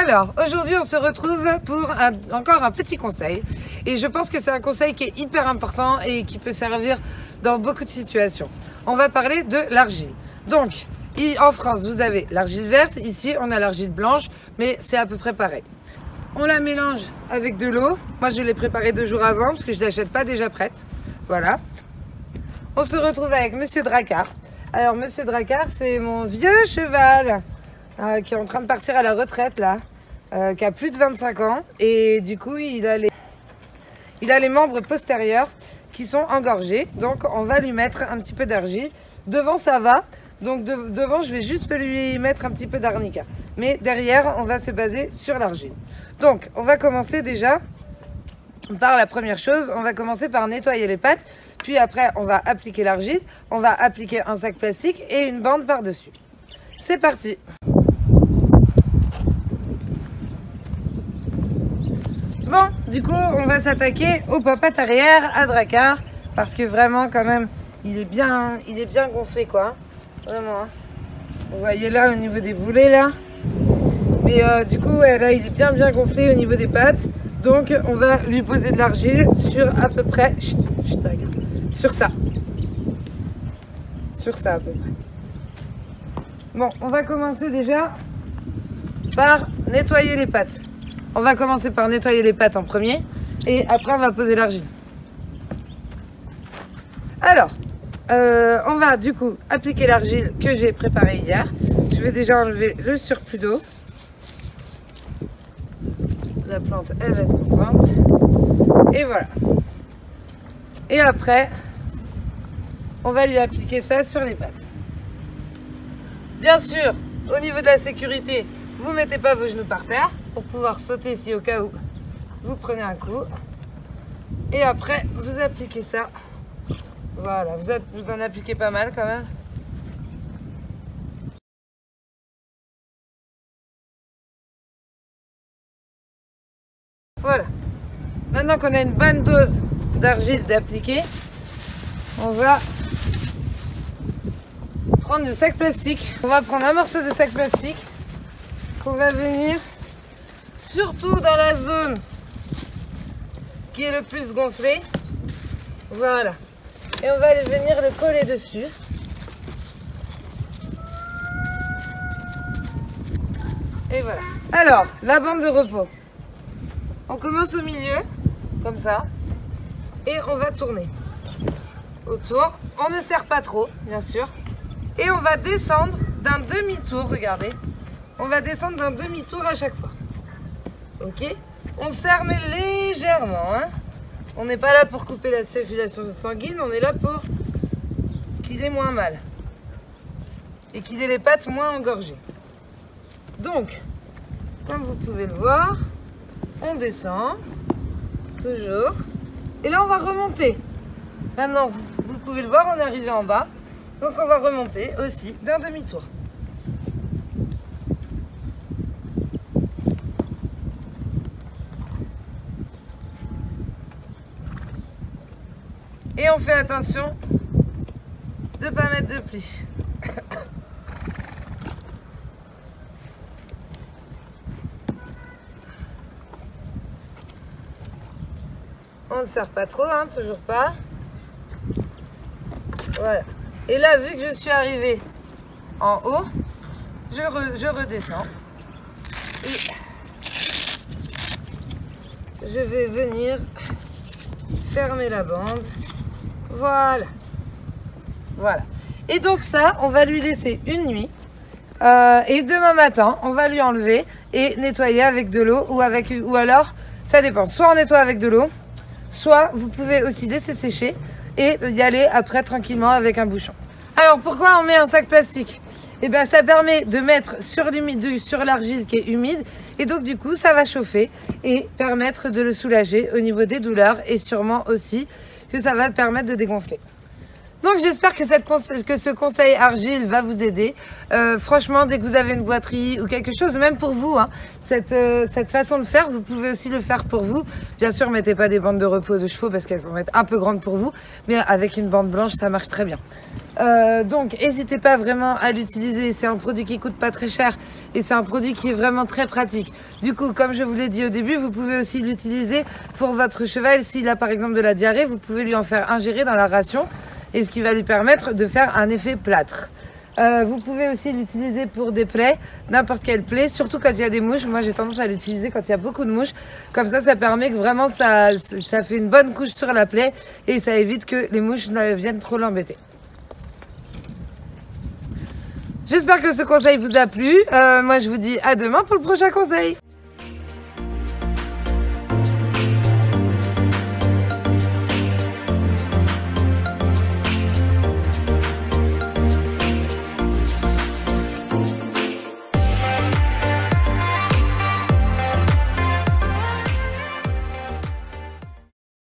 Alors, aujourd'hui, on se retrouve pour encore un petit conseil. Et je pense que c'est un conseil qui est hyper important et qui peut servir dans beaucoup de situations. On va parler de l'argile. Donc, en France, vous avez l'argile verte. Ici, on a l'argile blanche, mais c'est à peu près pareil. On la mélange avec de l'eau. Moi, je l'ai préparée 2 jours avant parce que je ne l'achète pas déjà prête. Voilà. On se retrouve avec Monsieur Dracard. Alors, Monsieur Dracard, c'est mon vieux cheval qui est en train de partir à la retraite, là, qui a plus de 25 ans. Et du coup, il a les membres postérieurs qui sont engorgés. Donc, on va lui mettre un petit peu d'argile. Devant, ça va. Donc, devant, je vais juste lui mettre un petit peu d'arnica. Mais derrière, on va se baser sur l'argile. Donc, on va commencer déjà par la première chose. On va commencer par nettoyer les pattes. Puis après, on va appliquer l'argile. On va appliquer un sac plastique et une bande par-dessus. C'est parti! Bon, du coup, on va s'attaquer aux papates arrière à Dracard. Parce que vraiment, quand même, il est bien gonflé, quoi. Vraiment. Hein. Vous voyez là, au niveau des boulets, là. Mais du coup, là, il est bien gonflé au niveau des pattes. Donc, on va lui poser de l'argile sur à peu près... sur ça. Sur ça, à peu près. Bon, on va commencer déjà par nettoyer les pattes. On va commencer par nettoyer les pattes en premier. Et après, on va poser l'argile. Alors, on va du coup appliquer l'argile que j'ai préparée hier. Je vais déjà enlever le surplus d'eau. La plante, elle va être contente. Et voilà. Et après, on va lui appliquer ça sur les pattes. Bien sûr, au niveau de la sécurité, vous ne mettez pas vos genoux par terre pour pouvoir sauter si au cas où vous prenez un coup. Et après, vous appliquez ça. Voilà, vous en appliquez pas mal quand même. Voilà. Maintenant qu'on a une bonne dose d'argile d'appliquer, on va prendre le sac plastique. On va prendre un morceau de sac plastique qu'on va venir surtout dans la zone qui est le plus gonflée. Voilà. Et on va venir le coller dessus. Et voilà. Alors, la bande de repos. On commence au milieu, comme ça. Et on va tourner autour. On ne serre pas trop, bien sûr. Et on va descendre d'un demi-tour, regardez. On va descendre d'un demi-tour à chaque fois. Ok? On serre mais légèrement, hein. On n'est pas là pour couper la circulation sanguine, on est là pour qu'il ait moins mal. Et qu'il ait les pattes moins engorgées. Donc, comme vous pouvez le voir, on descend, toujours. Et là, on va remonter. Maintenant, vous pouvez le voir, on est arrivé en bas. Donc, on va remonter aussi d'un demi-tour. Et on fait attention de ne pas mettre de plis. On ne serre pas trop, hein, toujours pas. Voilà. Et là, vu que je suis arrivée en haut, je redescends. Et je vais venir fermer la bande. Voilà. Voilà. Et donc ça, on va lui laisser une nuit. Et demain matin, on va lui enlever et nettoyer avec de l'eau ou alors, ça dépend. Soit on nettoie avec de l'eau, soit vous pouvez aussi laisser sécher et y aller après tranquillement avec un bouchon. Alors pourquoi on met un sac plastique? Eh bien ça permet de mettre sur l'argile qui est humide et donc du coup ça va chauffer et permettre de le soulager au niveau des douleurs et sûrement aussi que ça va permettre de dégonfler. Donc j'espère que ce conseil argile va vous aider. Franchement, dès que vous avez une boiterie ou quelque chose, même pour vous, hein, cette façon de faire, vous pouvez aussi le faire pour vous. Bien sûr, mettez pas des bandes de repos de chevaux parce qu'elles vont être un peu grandes pour vous, mais avec une bande blanche, ça marche très bien. Donc n'hésitez pas vraiment à l'utiliser, c'est un produit qui coûte pas très cher et c'est un produit qui est vraiment très pratique. Du coup, comme je vous l'ai dit au début, vous pouvez aussi l'utiliser pour votre cheval. S'il a par exemple de la diarrhée, vous pouvez lui en faire ingérer dans la ration et ce qui va lui permettre de faire un effet plâtre. Vous pouvez aussi l'utiliser pour des plaies, n'importe quelle plaie, surtout quand il y a des mouches. Moi j'ai tendance à l'utiliser quand il y a beaucoup de mouches. Comme ça permet que vraiment ça fait une bonne couche sur la plaie et ça évite que les mouches ne viennent trop l'embêter. J'espère que ce conseil vous a plu. Moi je vous dis à demain pour le prochain conseil.